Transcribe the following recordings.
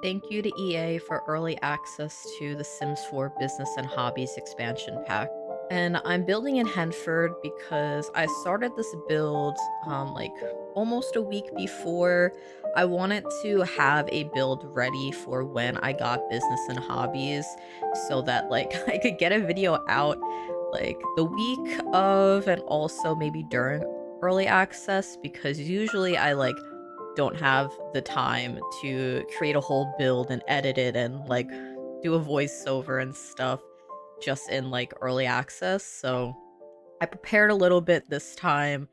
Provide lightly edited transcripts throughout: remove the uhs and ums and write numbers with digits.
Thank you to EA for early access to the Sims 4 Business and Hobbies Expansion Pack. And I'm building in Henford because I started this build like almost a week before. I wanted to have a build ready for when I got Business and Hobbies so that like I could get a video out like the week of and also maybe during early access because usually I like don't have the time to create a whole build and edit it and like do a voiceover and stuff just in like early access. So I prepared a little bit this time.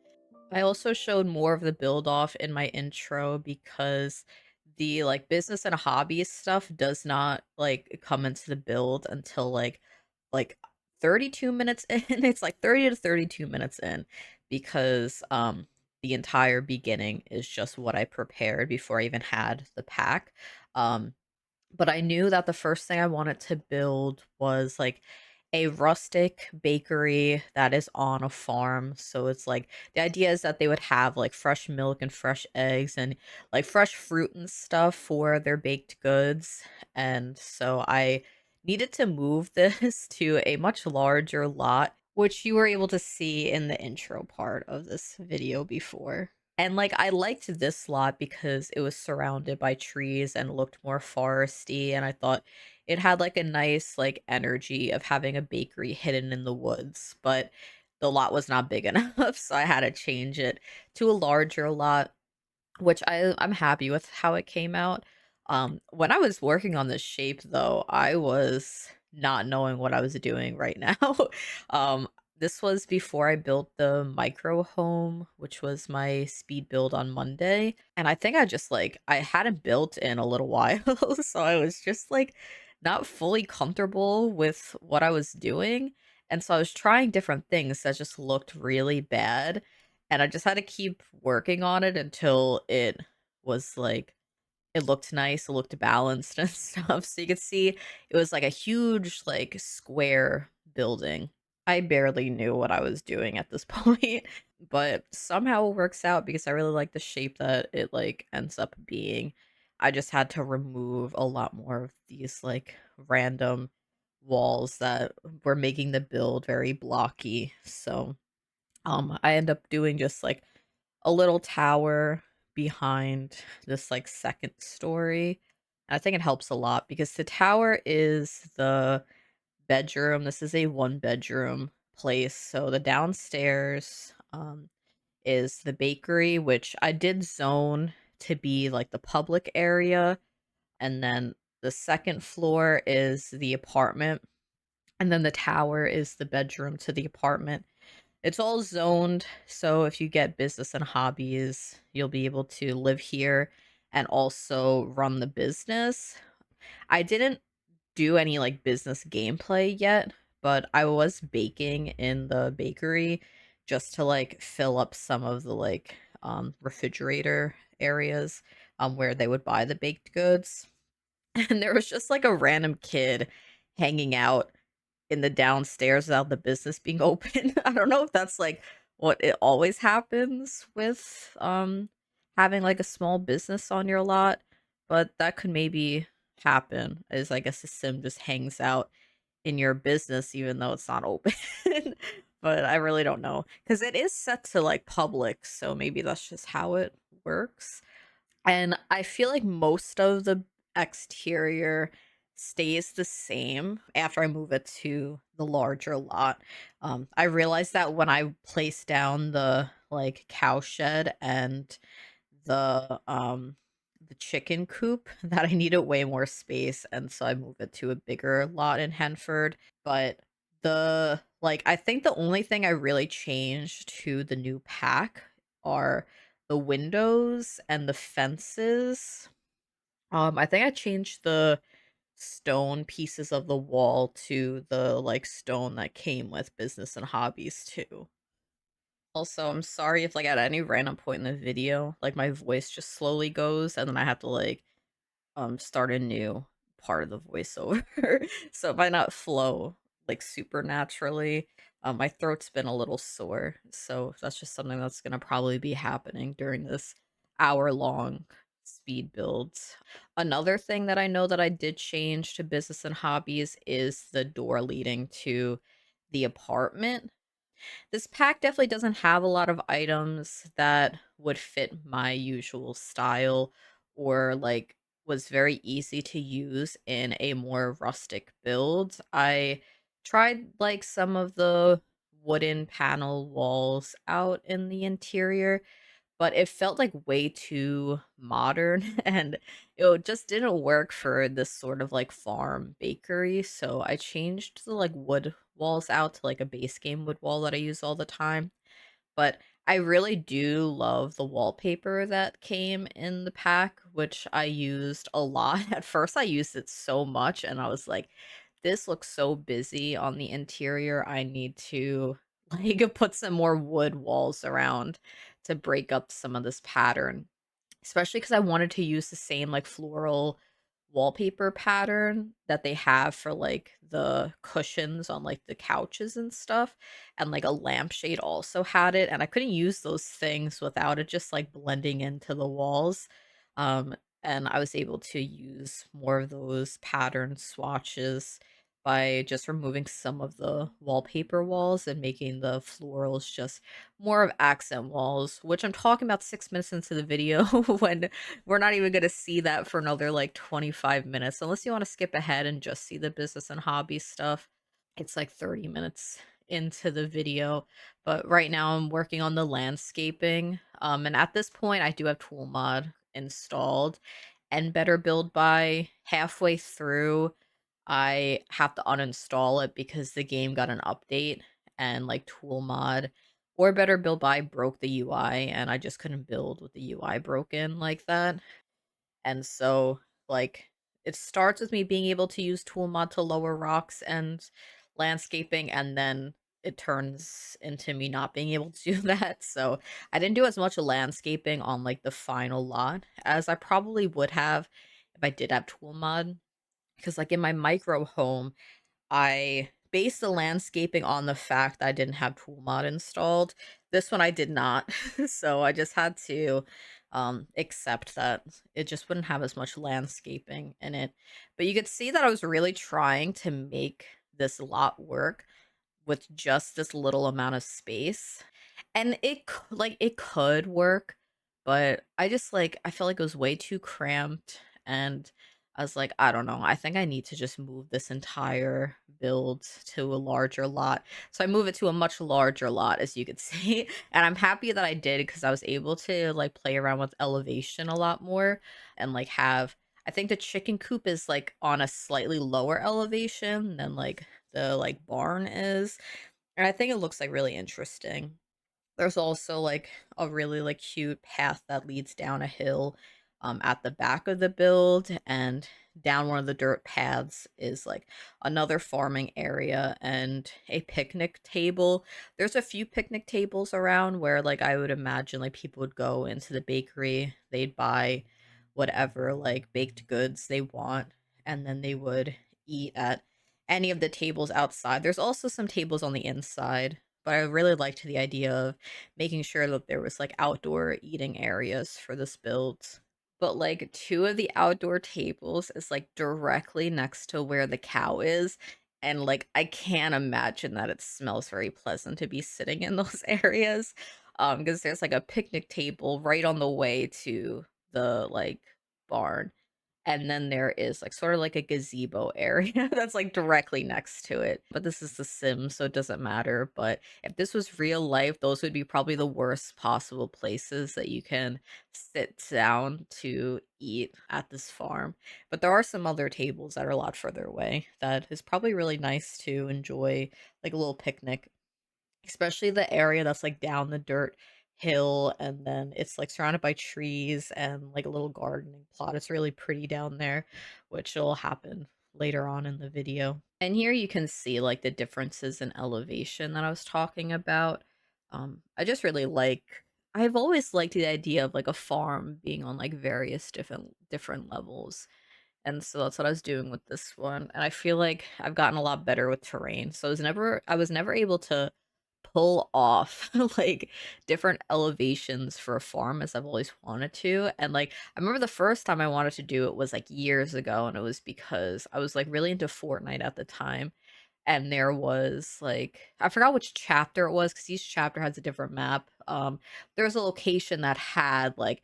I also showed more of the build off in my intro because the like business and hobby stuff does not like come into the build until like 32 minutes in. It's like 30 to 32 minutes in because the entire beginning is just what I prepared before I even had the pack. Um but I knew that the first thing I wanted to build was like a rustic bakery that is on a farm. So it's like the idea is that they would have like fresh milk and fresh eggs and like fresh fruit and stuff for their baked goods. And so I needed to move this to a much larger lot, which you were able to see in the intro part of this video before. And, like, I liked this lot because it was surrounded by trees and looked more foresty, and I thought it had, like, a nice, like, energy of having a bakery hidden in the woods, but the lot was not big enough, so I had to change it to a larger lot, which I'm happy with how it came out. When I was working on this shape, though, I was not knowing what I was doing right now. Um, this was before I built the micro home, which was my speed build on Monday. And I think I just like I hadn't built in a little while, so I was just like not fully comfortable with what I was doing. And so I was trying different things that just looked really bad. And I just had to keep working on it until it was like it looked nice, it looked balanced and stuff. So you could see it was like a huge, like, square building. I barely knew what I was doing at this point, but somehow it works out because I really like the shape that it, like, ends up being. I just had to remove a lot more of these, like, random walls that were making the build very blocky. So, I end up doing just, like, a little tower behind this like second story. I think it helps a lot because the tower is the bedroom. This is a one bedroom place. So the downstairs is the bakery, which I did zone to be like the public area. And then the second floor is the apartment. And then the tower is the bedroom to the apartment. It's all zoned, so if you get business and hobbies, you'll be able to live here and also run the business. I didn't do any like business gameplay yet, but I was baking in the bakery just to like fill up some of the like refrigerator areas where they would buy the baked goods. And there was just like a random kid hanging out in the downstairs without the business being open. I don't know if that's, like, what it always happens with, having, like, a small business on your lot, but that could maybe happen, as I guess the sim just hangs out in your business even though it's not open. But I really don't know because it is set to, like, public, so maybe that's just how it works. And I feel like most of the exterior stays the same after I move it to the larger lot. I realized that when I placed down the like cow shed and the chicken coop that I needed way more space and so I moved it to a bigger lot in Henford. But the like I think the only thing I really changed to the new pack are the windows and the fences. I think I changed the stone pieces of the wall to the like stone that came with business and hobbies too. Also, I'm sorry if like at any random point in the video, like my voice just slowly goes and then I have to like start a new part of the voiceover. So it might not flow like super naturally. My throat's been a little sore, so that's just something that's gonna probably be happening during this hour long speed builds. Another thing that I know that I did change to business and hobbies is the door leading to the apartment. This pack definitely doesn't have a lot of items that would fit my usual style or like was very easy to use in a more rustic build. I tried like some of the wooden panel walls out in the interior, but it felt like way too modern and it just didn't work for this sort of like farm bakery. So I changed the like wood walls out to like a base game wood wall that I use all the time. But I really do love the wallpaper that came in the pack, which I used a lot. At first, I used it so much, and I was like, this looks so busy on the interior. I need to like put some more wood walls around to break up some of this pattern. Especially because I wanted to use the same, like, floral wallpaper pattern that they have for, like, the cushions on, like, the couches and stuff, and, like, a lampshade also had it, and I couldn't use those things without it just, like, blending into the walls, um, and I was able to use more of those pattern swatches by just removing some of the wallpaper walls and making the florals just more of accent walls, which I'm talking about 6 minutes into the video when we're not even gonna see that for another, like, 25 minutes, unless you wanna skip ahead and just see the business and hobby stuff. It's, like, 30 minutes into the video, but right now I'm working on the landscaping, and at this point, I do have Toolmod installed, and Better Build by halfway through I have to uninstall it because the game got an update and like tool mod or better build by broke the UI and I just couldn't build with the UI broken like that. And so like it starts with me being able to use tool mod to lower rocks and landscaping and then it turns into me not being able to do that. So I didn't do as much landscaping on like the final lot as I probably would have if I did have tool mod because, like, in my micro home, I based the landscaping on the fact that I didn't have Tool Mod installed. This one I did not. So I just had to accept that it just wouldn't have as much landscaping in it. But you could see that I was really trying to make this lot work with just this little amount of space. And it could work, but I just, like I felt like it was way too cramped, and I was like, "I don't know, I think I need to just move this entire build to a larger lot." So I move it to a much larger lot, as you could see, and I'm happy that I did because I was able to, like, play around with elevation a lot more and, like, have I think the chicken coop is, like, on a slightly lower elevation than, like, the, like, barn is, and I think it looks, like, really interesting. There's also, like, a really, like, cute path that leads down a hill, at the back of the build, and down one of the dirt paths is, like, another farming area and a picnic table. There's a few picnic tables around where, like, I would imagine, like, people would go into the bakery, they'd buy whatever, like, baked goods they want, and then they would eat at any of the tables outside. There's also some tables on the inside, but I really liked the idea of making sure that there was, like, outdoor eating areas for this build. But, like, 2 of the outdoor tables is, like, directly next to where the cow is, and, like, I can't imagine that it smells very pleasant to be sitting in those areas, because there's, like, a picnic table right on the way to the, like, barn. And then there is, like, sort of like a gazebo area that's, like, directly next to it. But this is The Sims, so it doesn't matter, but if this was real life, those would be probably the worst possible places that you can sit down to eat at this farm. But there are some other tables that are a lot further away that is probably really nice to enjoy, like, a little picnic. Especially the area that's, like, down the dirt hill, and then it's, like, surrounded by trees and, like, a little gardening plot. It's really pretty down there, which will happen later on in the video. And here you can see, like, the differences in elevation that I was talking about. I just really like I've always liked the idea of, like, a farm being on, like, various different levels. And so that's what I was doing with this one, and I feel like I've gotten a lot better with terrain. So I was never able to pull off like different elevations for a farm as I've always wanted to. And like I remember the first time I wanted to do it was like years ago, and it was because I was like really into Fortnite at the time. And there was like I forgot which chapter it was because each chapter has a different map. There was a location that had like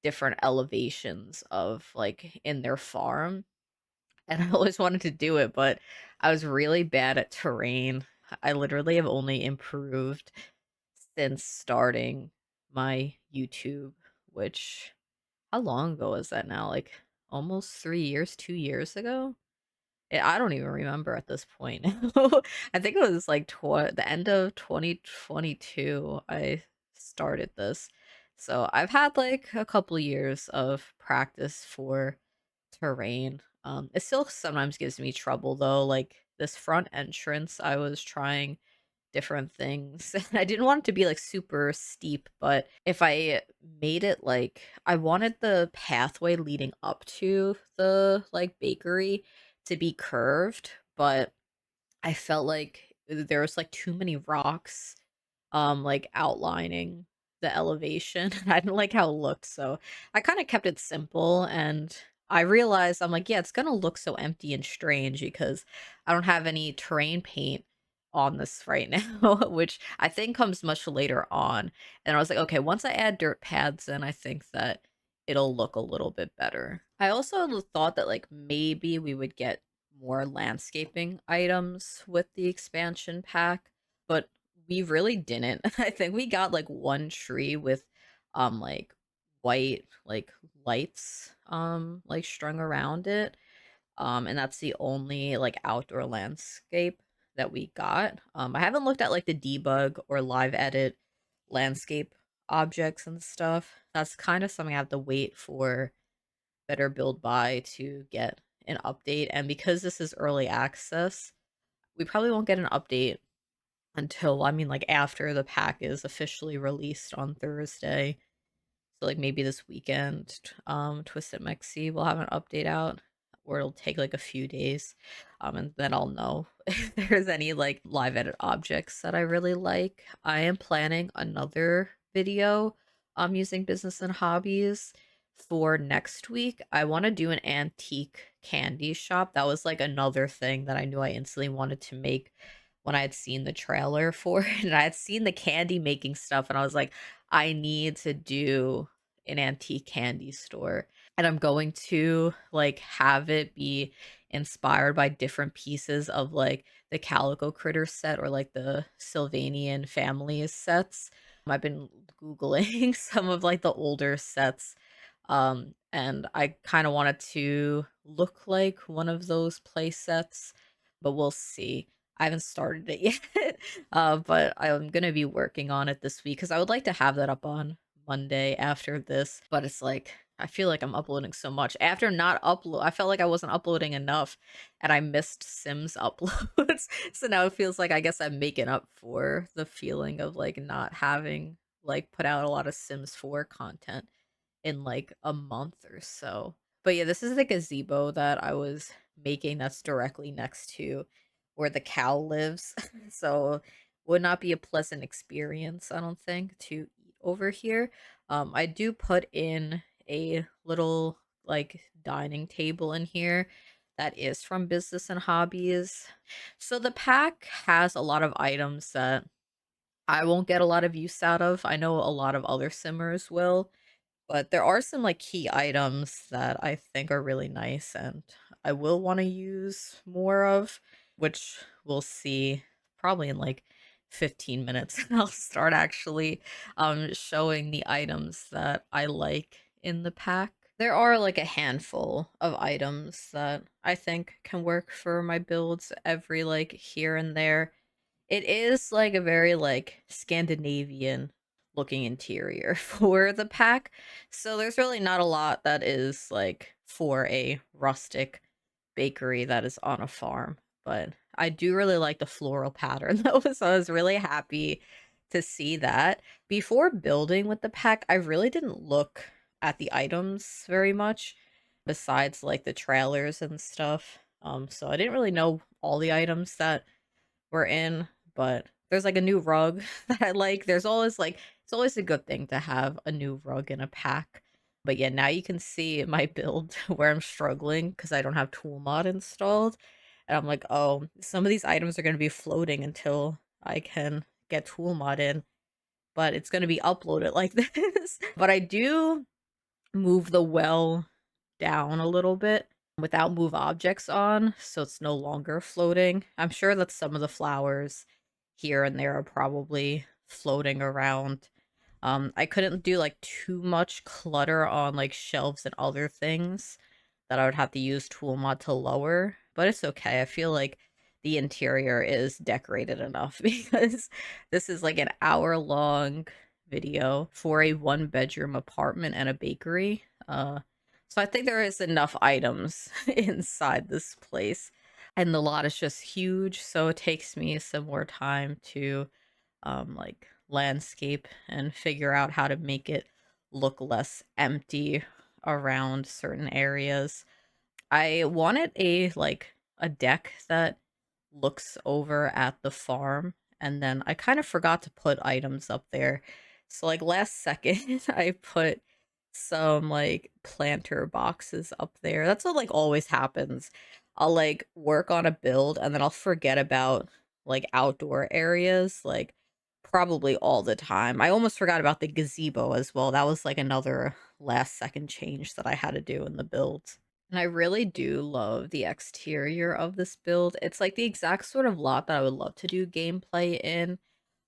different elevations of like in their farm, and I always wanted to do it, but I was really bad at terrain. I literally have only improved since starting my YouTube, which how long ago was that now? Like almost 3 years, 2 years ago? I don't even remember at this point. I think it was like the end of 2022 I started this. So I've had like a couple years of practice for terrain. It still sometimes gives me trouble though. Like this front entrance, I was trying different things. I didn't want it to be like super steep, but if I made it like I wanted the pathway leading up to the like bakery to be curved, but I felt like there was like too many rocks like outlining the elevation. I didn't like how it looked, so I kind of kept it simple. And I realized I'm like, yeah, it's gonna look so empty and strange because I don't have any terrain paint on this right now, which I think comes much later on. And I was like, okay, once I add dirt pads in, I think that it'll look a little bit better. I also thought that like maybe we would get more landscaping items with the expansion pack, but we really didn't. I think we got like one tree with like white like lights like strung around it. And that's the only like outdoor landscape that we got. I haven't looked at like the debug or live edit landscape objects and stuff. That's kind of something I have to wait for Better Build By to get an update. And because this is early access, we probably won't get an update until I mean like after the pack is officially released on Thursday. So like maybe this weekend, Twistedmexi will have an update out, or it'll take like a few days. And then I'll know if there's any like live edit objects that I really like. I am planning another video using Business and Hobbies for next week. I want to do an antique candy shop. That was like another thing that I knew I instantly wanted to make when I had seen the trailer for it. And I had seen the candy making stuff, and I was like, I need to do an antique candy store. And I'm going to like have it be inspired by different pieces of like the Calico Critter set or like the Sylvanian families sets. I've been Googling some of like the older sets. And I kind of wanted to look like one of those play sets, but we'll see. I haven't started it yet, but I'm gonna be working on it this week because I would like to have that up on Monday after this. But it's like I feel like I'm uploading so much. After not upload, I felt like I wasn't uploading enough, and I missed Sims uploads. So now it feels like I guess I'm making up for the feeling of like not having like put out a lot of Sims 4 content in like a month or so. But yeah, this is the gazebo that I was making that's directly next to where the cow lives. So would not be a pleasant experience, I don't think, to eat over here. I do put in a little like dining table in here that is from Business and Hobbies. So the pack has a lot of items that I won't get a lot of use out of. I know a lot of other simmers will, but there are some like key items that I think are really nice and I will want to use more of, which we'll see probably in like 15 minutes. I'll start actually showing the items that I like in the pack. There are like a handful of items that I think can work for my builds every like here and there. It is like a very like Scandinavian looking interior for the pack. So there's really not a lot that is like for a rustic bakery that is on a farm. But I do really like the floral pattern though, so I was really happy to see that. Before building with the pack, I really didn't look at the items very much besides like the trailers and stuff. So I didn't really know all the items that we're in, but there's like a new rug that I like. There's always like it's always a good thing to have a new rug in a pack. But yeah, now you can see my build where I'm struggling because I don't have tool mod installed. And I'm like, oh, some of these items are going to be floating until I can get tool mod in, but it's going to be uploaded like this. But I do move the well down a little bit without move objects on, so it's no longer floating. I'm sure that some of the flowers here and there are probably floating around. I couldn't do like too much clutter on like shelves and other things that I would have to use tool mod to lower, but it's okay. I feel like the interior is decorated enough because this is like an hour-long video for a one-bedroom apartment and a bakery. So I think there is enough items inside this place. And the lot is just huge, so it takes me some more time to like landscape and figure out how to make it look less empty around certain areas. I wanted a deck that looks over at the farm, and then I kind of forgot to put items up there. So like last second I put some like planter boxes up there. That's what like always happens. I'll like work on a build and then I'll forget about like outdoor areas like probably all the time. I almost forgot about the gazebo as well. That was like another last second change that I had to do in the build. And I really do love the exterior of this build. It's like the exact sort of lot that I would love to do gameplay in.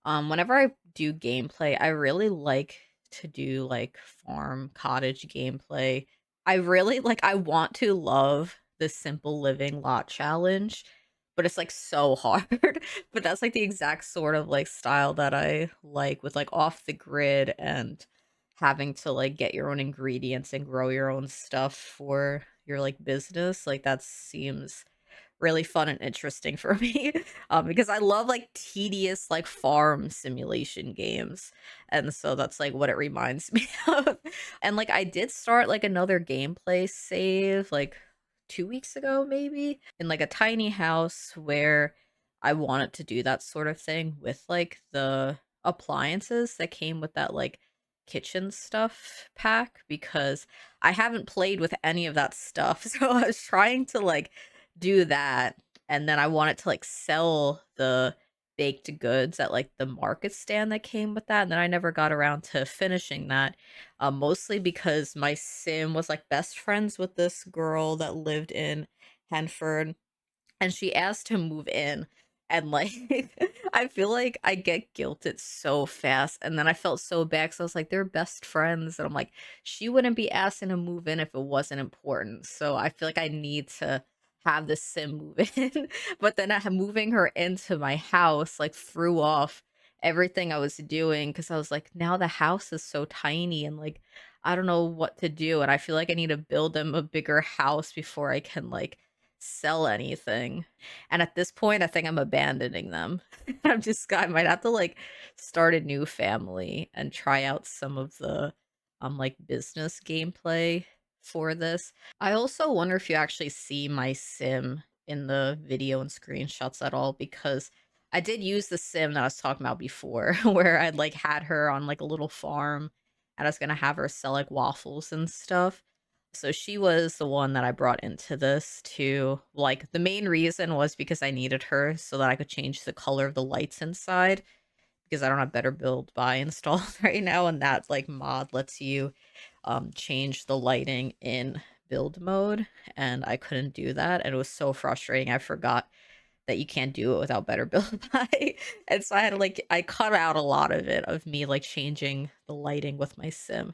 Whenever I do gameplay, I really like to do like farm cottage gameplay. I really like I want to love the simple living lot challenge, but it's like so hard. But that's like the exact sort of like style that I like with like off the grid and having to like get your own ingredients and grow your own stuff for your like business. Like that seems really fun and interesting for me because I love like tedious like farm simulation games. And so that's like what it reminds me of. And like I did start like another gameplay save like 2 weeks ago, maybe in like a tiny house where I wanted to do that sort of thing with like the appliances that came with that like kitchen stuff pack because I haven't played with any of that stuff. So I was trying to like do that, and then I wanted to like sell the baked goods at like the market stand that came with that, and then I never got around to finishing that. Mostly because my sim was like best friends with this girl that lived in Henford, and she asked to move in, and like I feel like I get guilted so fast, and then I felt so bad because I was like they're best friends, and I'm like she wouldn't be asking to move in if it wasn't important, so I feel like I need to have the sim move in. But then moving her into my house like threw off everything I was doing because I was like now the house is so tiny and like I don't know what to do, and I feel like I need to build them a bigger house before I can like sell anything. And at this point, I think I'm abandoning them. I might have to like start a new family and try out some of the like business gameplay for this. I also wonder if you actually see my sim in the video and screenshots at all because I did use the sim that I was talking about before where I'd like had her on like a little farm and I was gonna have her sell like waffles and stuff. So she was the one that I brought into this to like the main reason was because I needed her so that I could change the color of the lights inside because I don't have Better Build Buy installed right now, and that like mod lets you change the lighting in build mode, and I couldn't do that, and it was so frustrating. I forgot that you can't do it without Better Build Buy. And so I had to like I cut out a lot of it of me like changing the lighting with my sim.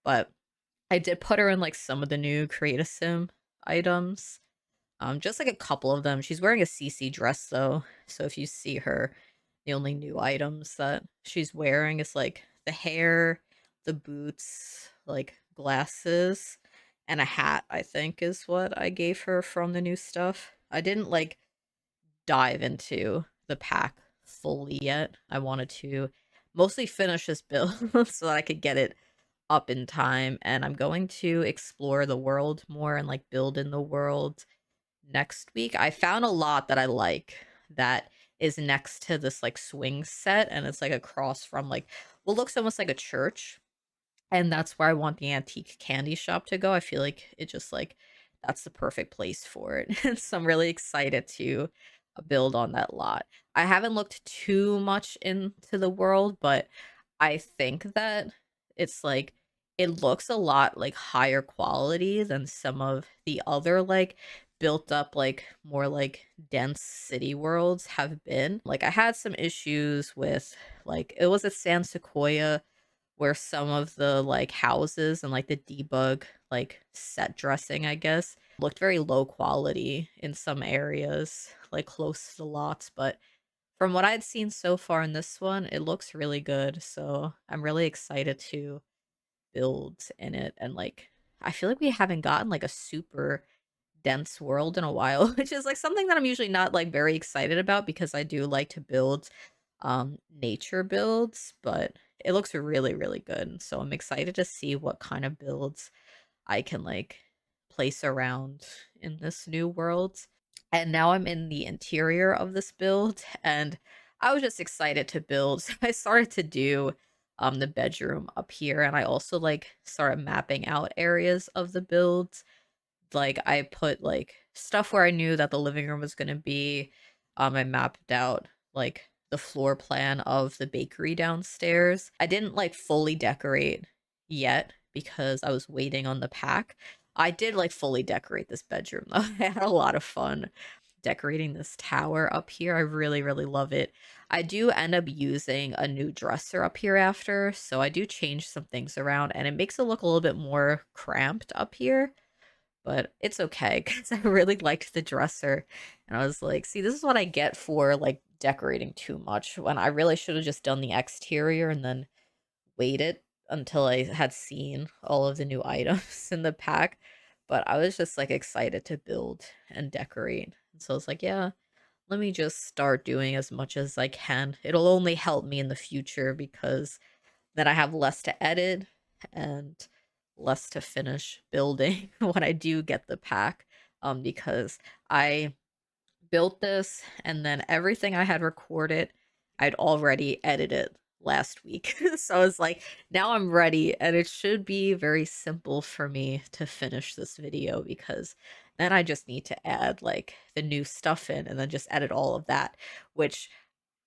But I did put her in like some of the new Create a Sim items. Just like a couple of them. She's wearing a CC dress though. So if you see her, the only new items that she's wearing is like the hair, the boots, like glasses, and a hat, I think is what I gave her from the new stuff. I didn't like dive into the pack fully yet. I wanted to mostly finish this build so that I could get it up in time, and I'm going to explore the world more and like build in the world next week. I found a lot that I like that is next to this like swing set, and it's like across from like what looks almost like a church, and that's where I want the antique candy shop to go. I feel like it just like that's the perfect place for it. So I'm really excited to build on that lot. I haven't looked too much into the world, but I think that it's like it looks a lot like higher quality than some of the other like built up like more like dense city worlds have been. Like I had some issues with like it was at San Sequoia where some of the, like, houses and, like, the debug, like, set dressing, I guess, looked very low quality in some areas, like, close to the lots, but from what I'd seen so far in this one, it looks really good, so I'm really excited to build in it, and, like, I feel like we haven't gotten, like, a super dense world in a while, which is, like, something that I'm usually not, like, very excited about because I do like to build, nature builds, but it looks really, really good, so I'm excited to see what kind of builds I can, like, place around in this new world. And now I'm in the interior of this build, and I was just excited to build. So I started to do the bedroom up here, and I also like started mapping out areas of the build. Like I put like stuff where I knew that the living room was gonna be. I mapped out like the floor plan of the bakery downstairs. I didn't like fully decorate yet because I was waiting on the pack. I did like fully decorate this bedroom though. I had a lot of fun decorating this tower up here. I really, really love it. I do end up using a new dresser up here after, so I do change some things around and it makes it look a little bit more cramped up here, but it's okay because I really liked the dresser. And I was like, see, this is what I get for like decorating too much when I really should have just done the exterior and then waited until I had seen all of the new items in the pack. But I was just like excited to build and decorate. And so I was like, yeah, let me just start doing as much as I can. It'll only help me in the future because then I have less to edit and less to finish building when I do get the pack. Because I built this and then everything I had recorded, I'd already edited last week. So I was like, now I'm ready, and it should be very simple for me to finish this video because then I just need to add like the new stuff in and then just edit all of that, which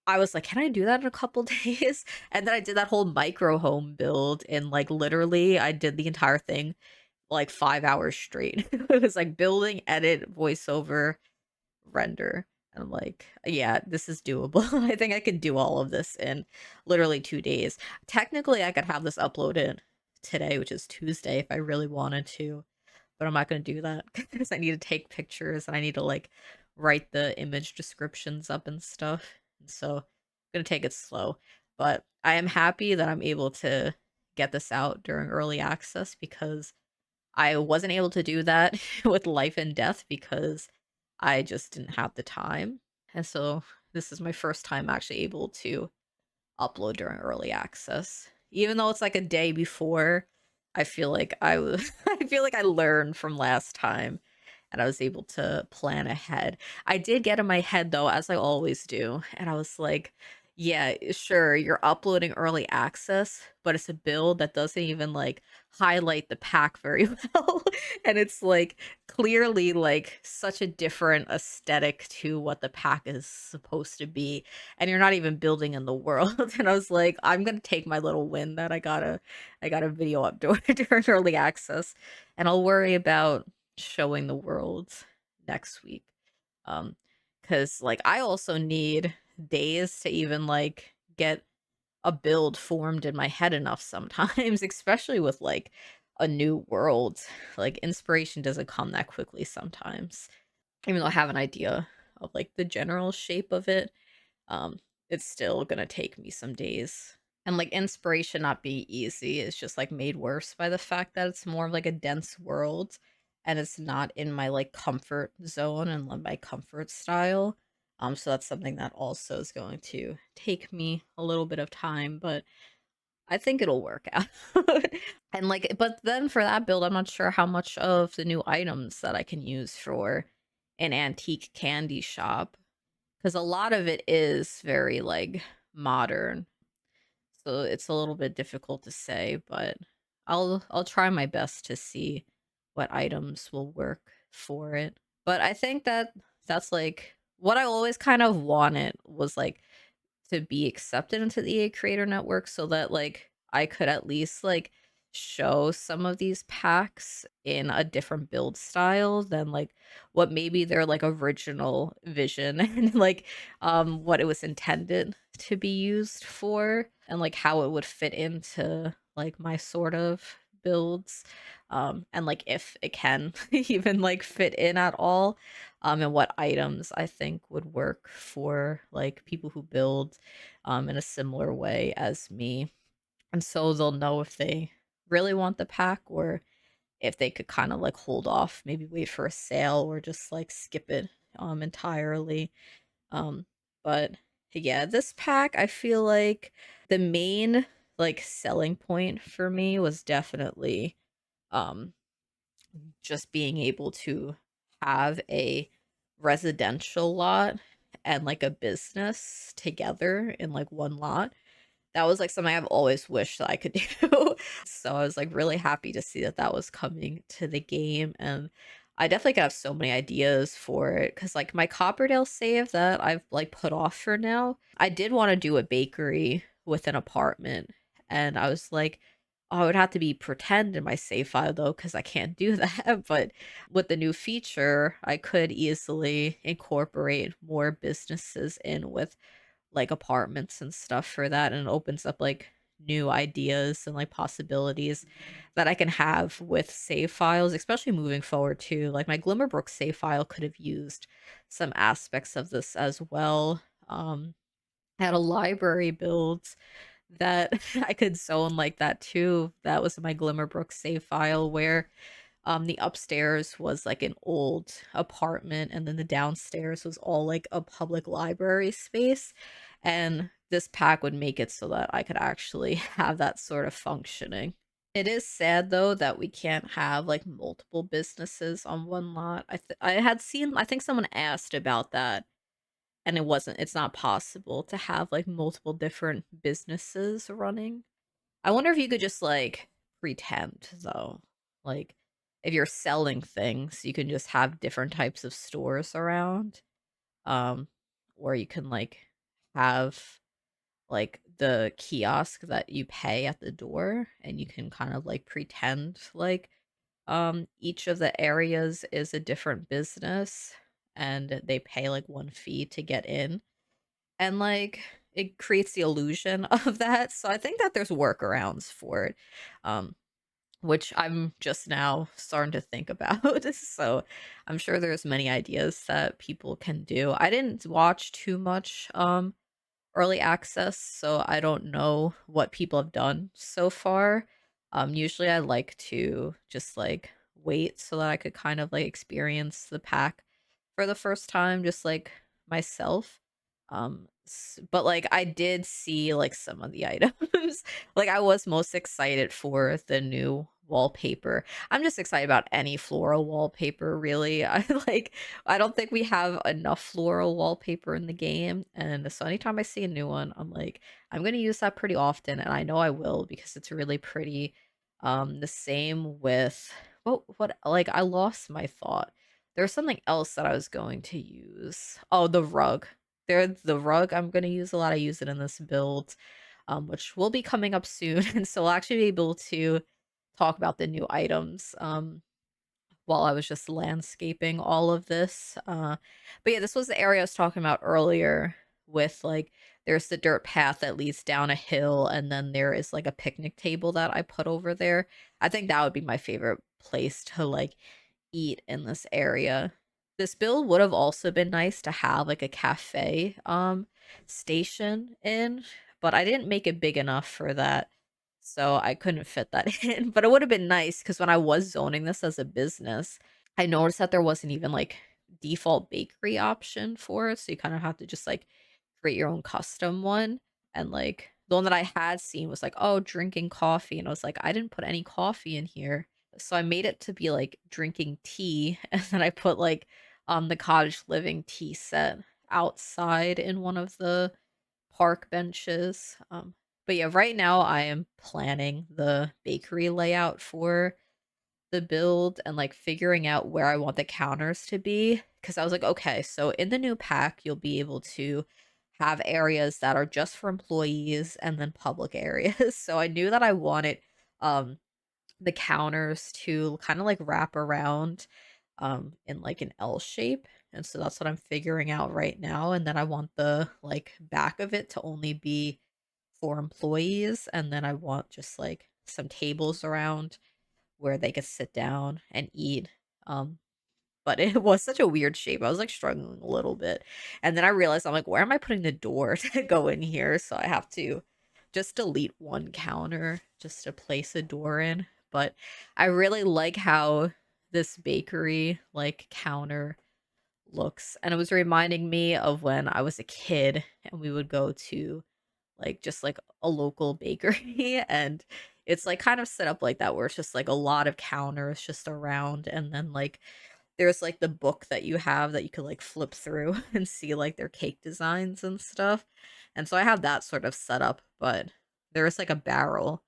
I was like, "Can I do that in a couple days?" And then I did that whole micro home build and, like, literally, I did the entire thing, like, 5 hours straight. It was, like, building, edit, voiceover, render. And I'm like, "Yeah, this is doable. I think I can do all of this in literally 2 days." Technically, I could have this uploaded today, which is Tuesday, if I really wanted to, but I'm not gonna do that because I need to take pictures and I need to like write the image descriptions up and stuff. And so I'm gonna take it slow. But I am happy that I'm able to get this out during early access because I wasn't able to do that with Life and Death because I just didn't have the time. And so this is my first time actually able to upload during early access. Even though it's like a day before, I feel like I was I feel like I learned from last time and I was able to plan ahead. I did get in my head though, as I always do, and I was like, yeah, sure, you're uploading early access, but it's a build that doesn't even like highlight the pack very well. And it's like clearly like such a different aesthetic to what the pack is supposed to be, and you're not even building in the world. And I was like, I'm gonna take my little win that I got a video up during early access, and I'll worry about showing the world next week. Um, because like I also need days to even like get a build formed in my head enough sometimes, especially with like a new world. Like inspiration doesn't come that quickly sometimes. Even though I have an idea of like the general shape of it, um, it's still gonna take me some days. And like inspiration not being easy is just like made worse by the fact that it's more of like a dense world and it's not in my like comfort zone and like my comfort style. So that's something that also is going to take me a little bit of time, but I think it'll work out. And like, but then for that build, I'm not sure how much of the new items that I can use for an antique candy shop because a lot of it is very like modern. So it's a little bit difficult to say, but I'll try my best to see what items will work for it. But I think that that's like what I always kind of wanted was like to be accepted into the EA Creator Network so that like I could at least like show some of these packs in a different build style than like what maybe their like original vision and like what it was intended to be used for and like how it would fit into like my sort of builds and like if it can even like fit in at all and what items I think would work for like people who build in a similar way as me. And so they'll know if they really want the pack or if they could kind of like hold off, maybe wait for a sale or just like skip it entirely. Um but yeah, this pack I feel like the main like selling point for me was definitely um just being able to have a residential lot and like a business together in like one lot. That was like something I've always wished that I could do. So I was like really happy to see that that was coming to the game. And I definitely could have so many ideas for it because like my Copperdale save that I've like put off for now, I did want to do a bakery with an apartment. And I was like, oh, it would have to be pretend in my save file though, because I can't do that. But with the new feature, I could easily incorporate more businesses in with like apartments and stuff for that, and it opens up like new ideas and like possibilities that I can have with save files, especially moving forward too. Like my Glimmerbrook save file could have used some aspects of this as well. I had a library build that I could zone like that too. That was my Glimmerbrook save file where the upstairs was like an old apartment and then the downstairs was all like a public library space, and this pack would make it so that I could actually have that sort of functioning. It is sad though that we can't have like multiple businesses on one lot. I had seen, I think someone asked about that, and it's not possible to have like multiple different businesses running. I wonder if you could just like pretend though. Like if you're selling things, you can just have different types of stores around. Um or you can like have like the kiosk that you pay at the door and you can kind of like pretend like each of the areas is a different business and they pay like one fee to get in, and like it creates the illusion of that. So I think that there's workarounds for it, um, which I'm just now starting to think about. So I'm sure there's many ideas that people can do. I didn't watch too much early access, so I don't know what people have done so far. Usually I like to just like wait so that I could kind of like experience the pack for the first time, just like myself. But like I did see like some of the items. Like I was most excited for the new wallpaper. I'm just excited about any floral wallpaper, really. I don't think we have enough floral wallpaper in the game, and so anytime I see a new one, I'm like, I'm gonna use that pretty often, and I know I will because it's really pretty. The same with what like I lost my thought. There's something else that I was going to use. Oh, the rug. The rug I'm gonna use a lot. I use it in this build, which will be coming up soon, and so I'll actually be able to talk about the new items. While I was just landscaping all of this. But yeah, this was the area I was talking about earlier with like there's the dirt path that leads down a hill and then there is like a picnic table that I put over there. I think that would be my favorite place to like eat in this area. This build would have also been nice to have like a cafe station in, but I didn't make it big enough for that. So I couldn't fit that in. But it would have been nice because when I was zoning this as a business, I noticed that there wasn't even like default bakery option for it. So you kind of have to just like create your own custom one. And like the one that I had seen was like, oh, drinking coffee. And I was like, I didn't put any coffee in here. So I made it to be like drinking tea. And then I put like the cottage living tea set outside in one of the park benches. But yeah, right now I am planning the bakery layout for the build and like figuring out where I want the counters to be. Cause I was like, okay, so in the new pack, you'll be able to have areas that are just for employees and then public areas. So I knew that I wanted um the counters to kind of like wrap around in like an L shape. And so that's what I'm figuring out right now. And then I want the like back of it to only be for employees. And then I want just like some tables around where they could sit down and eat. Um, but it was such a weird shape. I was like struggling a little bit. And then I realized I'm like, where am I putting the door to go in here? So I have to just delete one counter just to place a door in. But I really like how this bakery like counter looks. And it was reminding me of when I was a kid and we would go to like just like a local bakery and it's like kind of set up like that where it's just like a lot of counters just around and then like there's like the book that you have that you could like flip through and see like their cake designs and stuff. And so I have that sort of set up, but there's like a barrel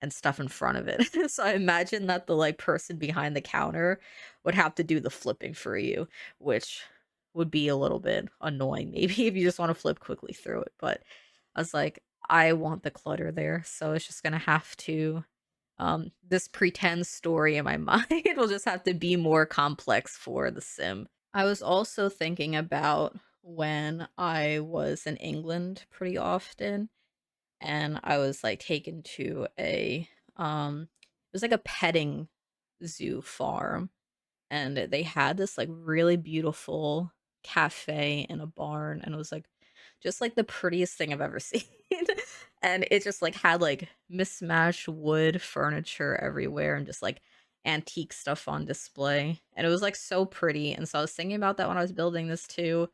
and stuff in front of it. So I imagine that the like person behind the counter would have to do the flipping for you, which would be a little bit annoying maybe if you just want to flip quickly through it. But I was like, I want the clutter there, so it's just gonna have to this pretend story in my mind will just have to be more complex for the sim. I was also thinking about when I was in England pretty often and I was like taken to a it was like a petting zoo farm and they had this like really beautiful cafe in a barn and it was like just like the prettiest thing I've ever seen. And it just like had like mismatched wood furniture everywhere and just like antique stuff on display. And it was like so pretty. And so I was thinking about that when I was building this too.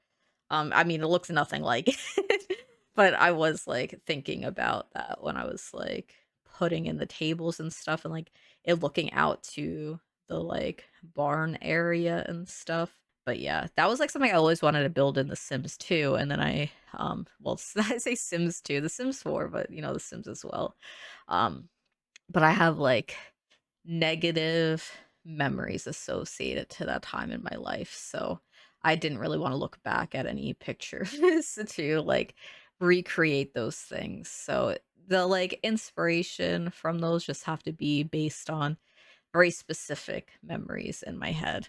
I mean, it looks nothing like it, but I was like thinking about that when I was like putting in the tables and stuff and like it looking out to the like barn area and stuff. But yeah, that was like something I always wanted to build in The Sims 2. And then well, I say Sims 2, The Sims 4, but you know, The Sims as well. Um, but I have like negative memories associated to that time in my life. So I didn't really want to look back at any pictures to like recreate those things. So the like inspiration from those just have to be based on very specific memories in my head.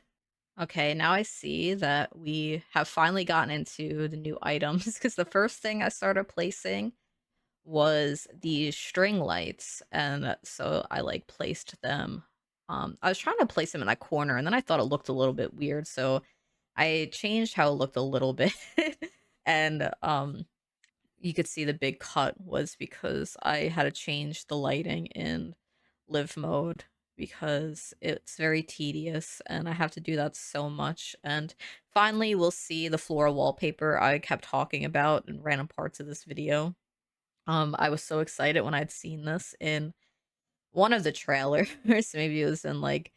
Okay, now I see that we have finally gotten into the new items because the first thing I started placing was these string lights, and so I like placed them. I was trying to place them in that corner, and then I thought it looked a little bit weird, so I changed how it looked a little bit, and you could see the big cut was because I had to change the lighting in live mode because it's very tedious and I have to do that so much. And finally, we'll see the floral wallpaper I kept talking about in random parts of this video. I was so excited when I'd seen this in one of the trailers. Maybe it was in like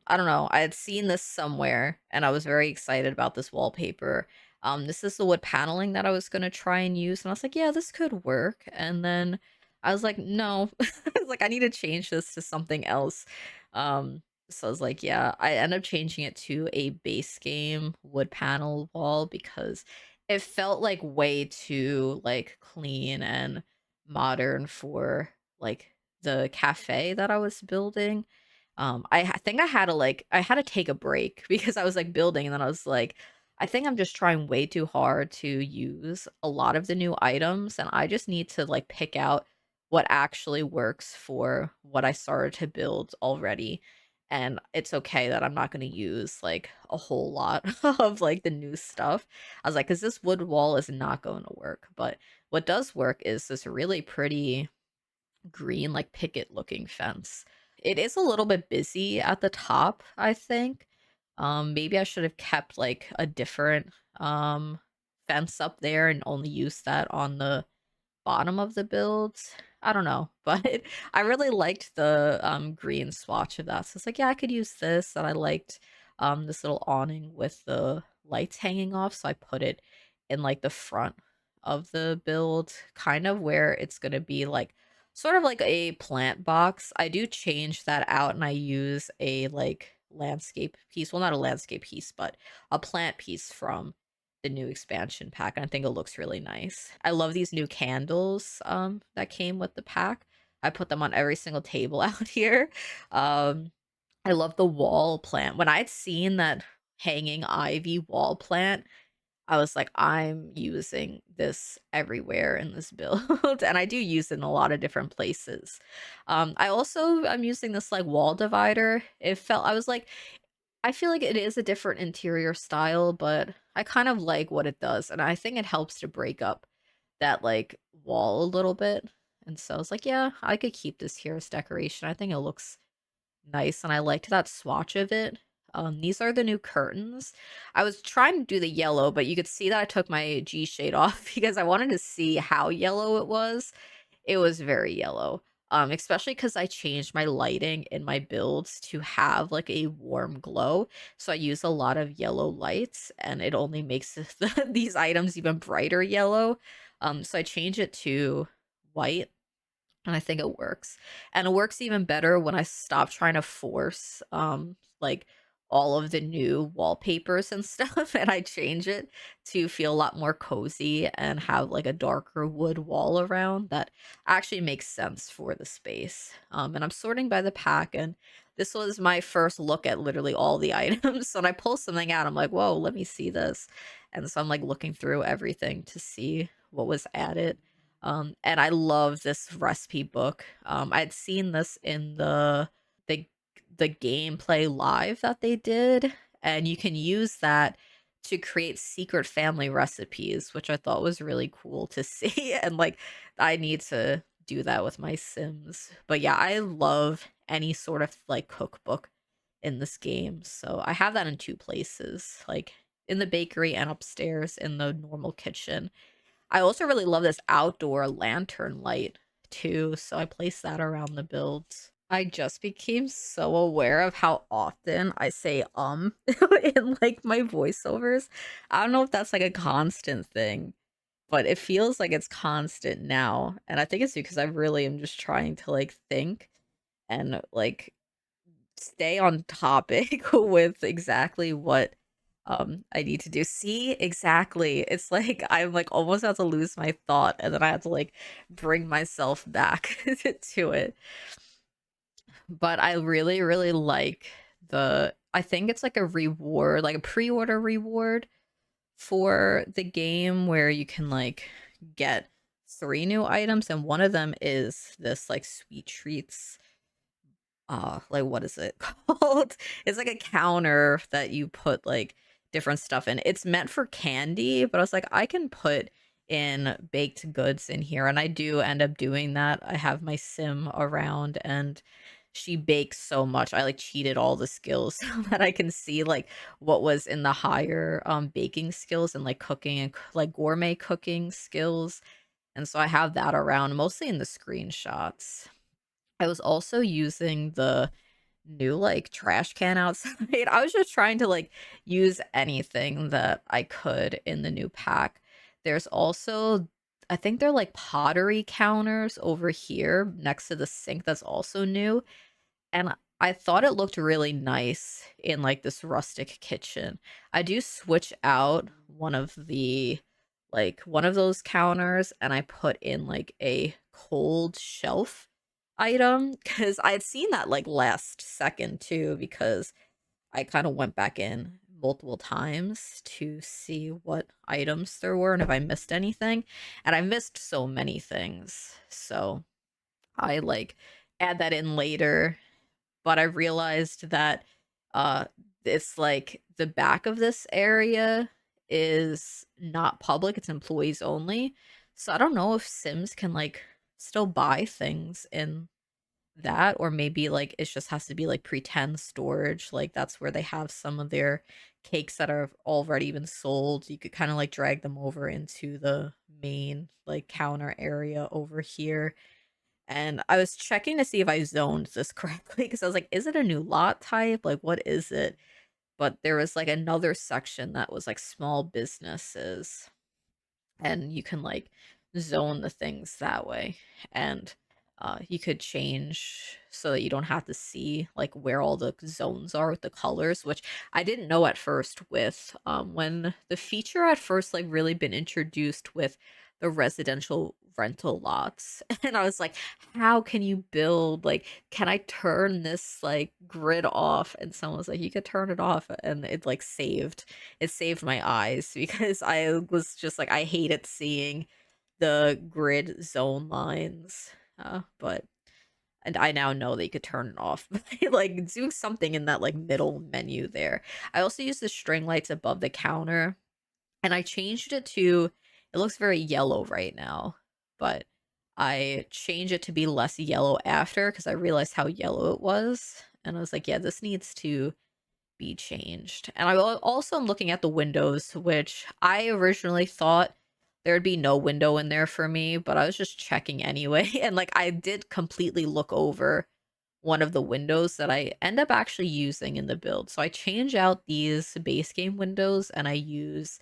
I don't know. I had seen this somewhere and I was very excited about this wallpaper. This is the wood paneling that I was gonna try and use, and I was like, yeah, this could work. And then I was like, no, I was like, I need to change this to something else. So I was like, yeah, I end up changing it to a base game wood panel wall because it felt like way too like clean and modern for like the cafe that I was building. I think I had to take a break because I was like building and then I was like, I think I'm just trying way too hard to use a lot of the new items and I just need to like pick out what actually works for what I started to build already. And it's okay that I'm not going to use like a whole lot of like the new stuff. I was like, because this wood wall is not going to work. But what does work is this really pretty green, like picket looking fence. It is a little bit busy at the top, I think. Maybe I should have kept like a different fence up there and only used that on the bottom of the builds. I don't know, but I really liked the green swatch of that. So it's like, yeah, I could use this, and I liked this little awning with the lights hanging off, so I put it in like the front of the build, kind of where it's going to be like sort of like a plant box. I do change that out and I use a like landscape piece. Well, not a landscape piece, but a plant piece from the new expansion pack. And I think it looks really nice. I love these new candles that came with the pack. I put them on every single table out here. Um I love the wall plant. When I'd seen that hanging ivy wall plant, I was like, I'm using this everywhere in this build. And I do use it in a lot of different places. I'm using this like wall divider. I was like, I feel like it is a different interior style, but I kind of like what it does. And I think it helps to break up that like wall a little bit. And so I was like, yeah, I could keep this here as decoration. I think it looks nice, and I liked that swatch of it. These are the new curtains. I was trying to do the yellow, but you could see that I took my G shade off because I wanted to see how yellow it was. It was very yellow. Especially because I changed my lighting in my builds to have like a warm glow. So I use a lot of yellow lights and it only makes these items even brighter yellow. So I changed it to white and I think it works. And it works even better when I stop trying to force like all of the new wallpapers and stuff and I change it to feel a lot more cozy and have like a darker wood wall around that actually makes sense for the space. And I'm sorting by the pack and this was my first look at literally all the items. So when I pull something out, I'm like, whoa, let me see this. And so I'm like looking through everything to see what was added. And I love this recipe book. I'd seen this in the the gameplay live that they did, and you can use that to create secret family recipes, which I thought was really cool to see. And like, I need to do that with my Sims. But yeah, I love any sort of like cookbook in this game. So I have that in two places, like in the bakery and upstairs in the normal kitchen. I also really love this outdoor lantern light too, so I place that around the builds. I just became so aware of how often I say in like my voiceovers. I don't know if that's like a constant thing, but it feels like it's constant now. And I think it's because I really am just trying to like think and like stay on topic with exactly what I need to do. See, exactly. It's like I'm like almost about to lose my thought and then I have to like bring myself back to it. But I really, really like I think it's like a reward, like a pre-order reward for the game where you can like get 3 new items and one of them is this like sweet treats like what is it called? It's like a counter that you put like different stuff in. It's meant for candy, but I was like, I can put in baked goods in here, and I do end up doing that. I have my sim around and she bakes so much. I like cheated all the skills so that I can see like what was in the higher baking skills and like cooking and like gourmet cooking skills. And so I have that around mostly in the screenshots. I was also using the new like trash can outside. I was just trying to like use anything that I could in the new pack. There's also I think they're like pottery counters over here next to the sink that's also new. And I thought it looked really nice in like this rustic kitchen. I do switch out one of those counters and I put in like a cold shelf item because I had seen that like last second too because I kind of went back in multiple times to see what items there were and if I missed anything. And I missed so many things. So I like add that in later, but I realized that uh it's like the back of this area is not public, it's employees only. So I don't know if Sims can like still buy things in that or maybe like it just has to be like pretend storage, like that's where they have some of their cakes that are already been sold. You could kind of like drag them over into the main like counter area over here, and I was checking to see if I zoned this correctly because I was like, is it a new lot type? Like, what is it? But there was like another section that was like small businesses. and you can like zone the things that way. And you could change so that you don't have to see like where all the zones are with the colors, which I didn't know at first with when the feature at first like really been introduced with the residential rental lots. And I was like, how can you build, like, can I turn this like grid off? And someone was like, you could turn it off, and it saved my eyes because I was just like, I hated seeing the grid zone lines. But and I now know that you could turn it off by like doing something in that like middle menu there. I also use the string lights above the counter, and I changed it to, it looks very yellow right now, but I changed it to be less yellow after because I realized how yellow it was. And I was like, yeah, this needs to be changed. And also am looking at the windows, which I originally thought there'd be no window in there for me, but I was just checking anyway. And like I did completely look over one of the windows that I end up actually using in the build. So I change out these base game windows and I use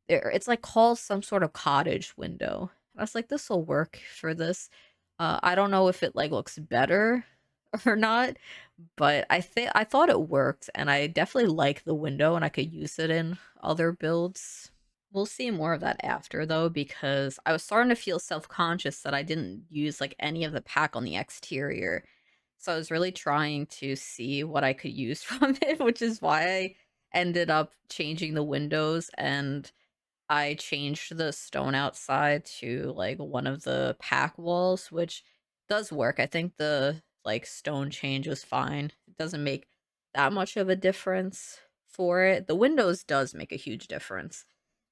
it's like called some sort of cottage window. I was like, this will work for this. I don't know if it like looks better or not, but I thought it worked, and I definitely like the window, and I could use it in other builds. We'll see more of that after though, because I was starting to feel self-conscious that I didn't use like any of the pack on the exterior. So I was really trying to see what I could use from it, which is why I ended up changing the windows, and I changed the stone outside to like one of the pack walls, which does work. I think the like stone change was fine. It doesn't make that much of a difference for it. The windows does make a huge difference.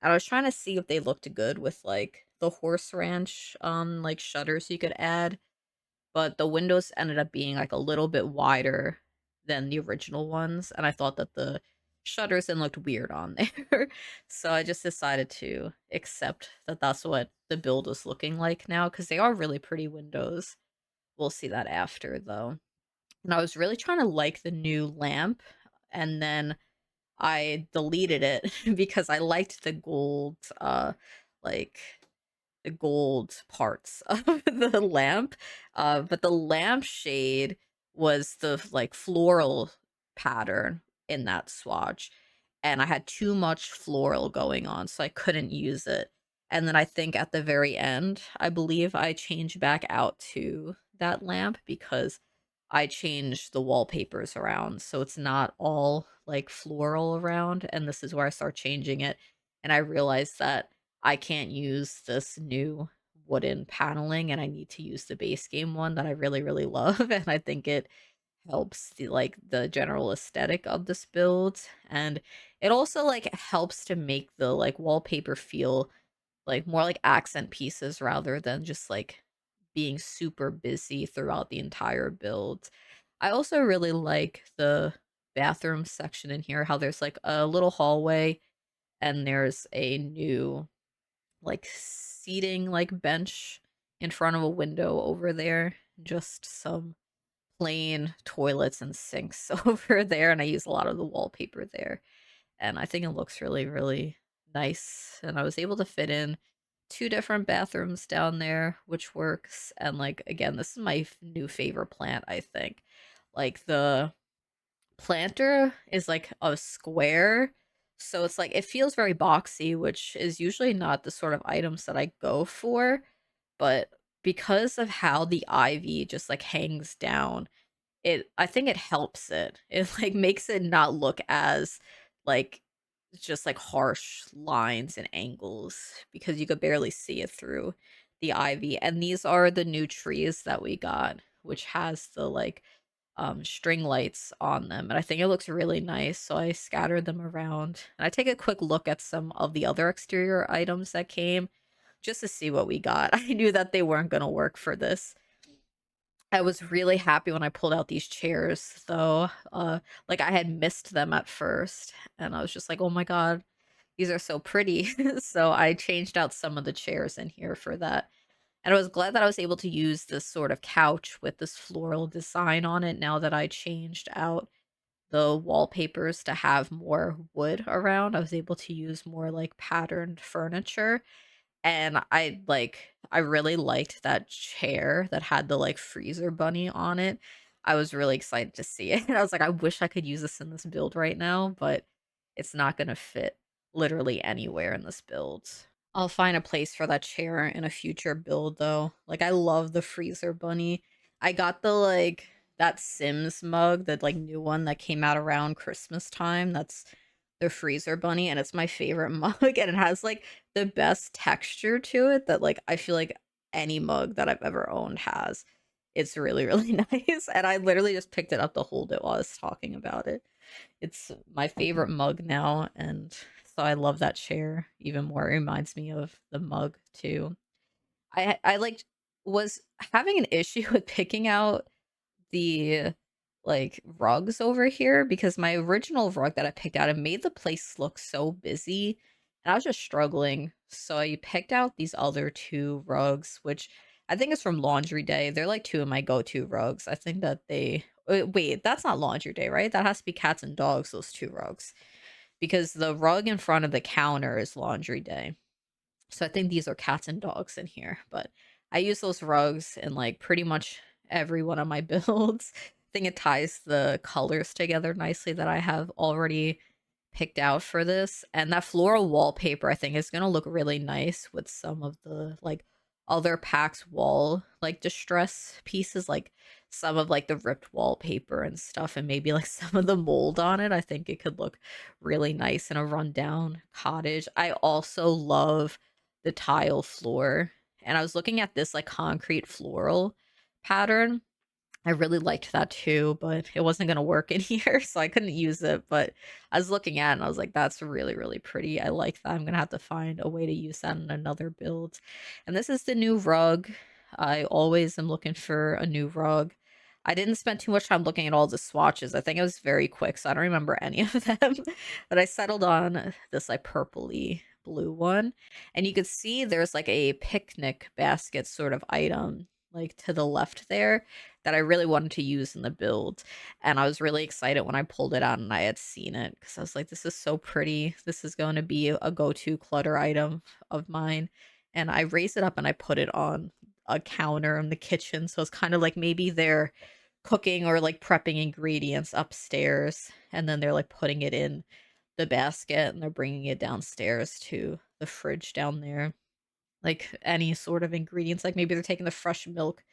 And I was trying to see if they looked good with like the horse ranch like shutters you could add, but the windows ended up being like a little bit wider than the original ones, and I thought that the shutters then looked weird on there. So I just decided to accept that that's what the build was looking like now, because they are really pretty windows. We'll see that after though. And I was really trying to like the new lamp, and then I deleted it because I liked the gold like the gold parts of the lamp. But the lampshade was the like floral pattern in that swatch. And I had too much floral going on, so I couldn't use it. And then I think at the very end, I believe I changed back out to that lamp because I changed the wallpapers around. So it's not all like floral around. And this is where I start changing it. And I realized that I can't use this new wooden paneling, and I need to use the base game one that I really, really love. And I think it helps the like the general aesthetic of this build. And it also like helps to make the like wallpaper feel like more like accent pieces rather than just like being super busy throughout the entire build. I also really like the bathroom section in here, how there's like a little hallway and there's a new like seating like bench in front of a window over there. Just some plain toilets and sinks over there, and I use a lot of the wallpaper there. And I think it looks really, really nice. And I was able to fit in two different bathrooms down there, which works. And like again, this is my new favorite plant, I think. Like the planter is like a square. So it's like it feels very boxy, which is usually not the sort of items that I go for. But because of how the ivy just like hangs down, I think it helps it. It like makes it not look as like just like harsh lines and angles because you could barely see it through the ivy. And these are the new trees that we got, which has the like string lights on them, and I think it looks really nice, so I scattered them around. And I take a quick look at some of the other exterior items that came just to see what we got. I knew that they weren't going to work for this. I was really happy when I pulled out these chairs though. Like I had missed them at first, and I was just like, "Oh my god, these are so pretty." So I changed out some of the chairs in here for that. And I was glad that I was able to use this sort of couch with this floral design on it now that I changed out the wallpapers to have more wood around. I was able to use more like patterned furniture. And I really liked that chair that had the, like, freezer bunny on it. I was really excited to see it, and I was like, "I wish I could use this in this build right now, but it's not gonna fit literally anywhere in this build." I'll find a place for that chair in a future build, though. Like, I love the freezer bunny. I got that Sims mug, that, like, new one that came out around Christmas time, that's the freezer bunny, and it's my favorite mug, and it has, like, the best texture to it that, like, I feel like any mug that I've ever owned has. It's really, really nice, and I literally just picked it up to hold it while I was talking about it. It's my favorite mug now, and so I love that chair even more. It reminds me of the mug too. I was having an issue with picking out the, like, rugs over here because my original rug that I picked out, it made the place look so busy, and I was just struggling. So I picked out these other 2 rugs, which I think is from Laundry Day. They're, like, 2 of my go-to rugs. I think that they wait, that's not Laundry Day, right? That has to be cats and dogs, those 2 rugs, because the rug in front of the counter is Laundry Day. So I think these are cats and dogs in here, but I use those rugs in, like, pretty much every one of my builds. I think it ties the colors together nicely that I have already picked out for this. And that floral wallpaper, I think, is gonna look really nice with some of the, like, other packs wall, like, distress pieces, like some of, like, the ripped wallpaper and stuff, and maybe, like, some of the mold on it. I think it could look really nice in a rundown cottage. I also love the tile floor, and I was looking at this, like, concrete floral pattern. I really liked that too, but it wasn't gonna work in here, so I couldn't use it, but I was looking at it and I was like, "That's really, really pretty. I like that. I'm gonna have to find a way to use that in another build." And this is the new rug. I always am looking for a new rug. I didn't spend too much time looking at all the swatches. I think it was very quick, so I don't remember any of them. But I settled on this, like, purpley blue one, and you could see there's, like, a picnic basket sort of item, like, to the left there, that I really wanted to use in the build, and I was really excited when I pulled it out and I had seen it because I was like, "This is so pretty. This is going to be a go-to clutter item of mine," and I raised it up and I put it on a counter in the kitchen, so it's kinda like maybe they're cooking or, like, prepping ingredients upstairs, and then they're, like, putting it in the basket, and they're bringing it downstairs to the fridge down there. Like, any sort of ingredients, like, maybe they're taking the fresh milk,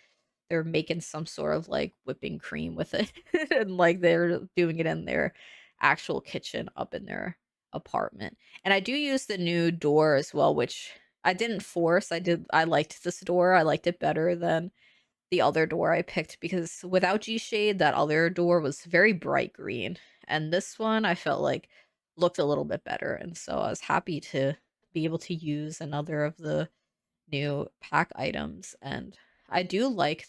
they're making some sort of, like, whipping cream with it, and, like, they're doing it in their actual kitchen up in their apartment. And I do use the new door as well, which I didn't force. I liked this door. I liked it better than the other door I picked because without G-shade, that other door was very bright green, and this one I felt like looked a little bit better, and so I was happy to be able to use another of the new pack items. And I do like